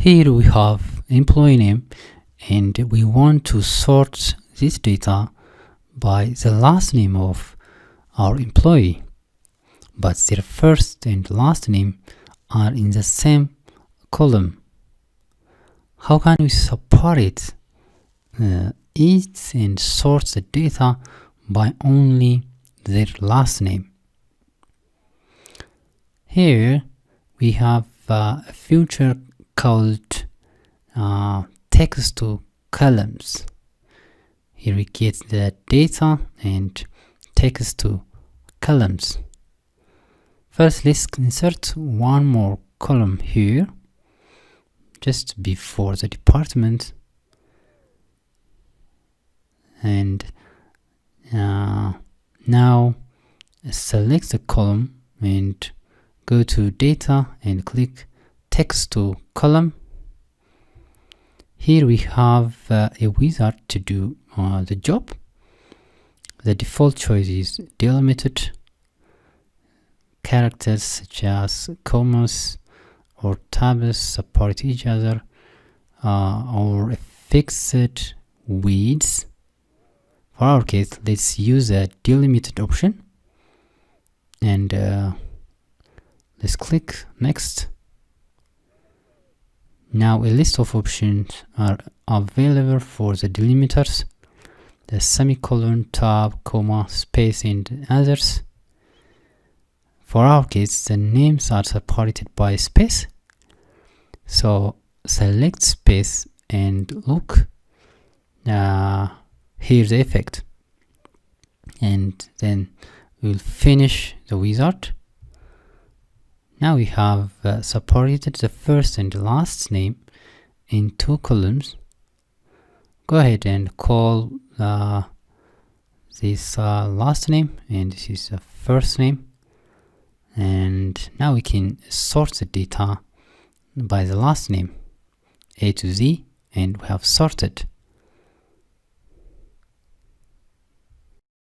Here we have employee name, and we want to sort this data by the last name of our employee, but their first and last name are in the same column. How can we separate it and sort the data by only their last name? Here we have a feature called text to columns. Here we get the data and text to columns. First, let's insert one more column here, just before the department, and now select the column and go to data and click text to column. Here we have a wizard to do the job. The default choice is delimited. Characters such as commas or tabs support each other, or a fixed width. For our case, let's use a delimited option, and let's click next. Now a list of options are available for the delimiters: the semicolon, tab, comma, space, and others. For our case, the names are separated by space, so select space and look. Here's the effect, and then we'll finish the wizard. Now we have separated the first and the last name in two columns. Go ahead and call this last name, and this is the first name. And now we can sort the data by the last name, A to Z, and we have sorted.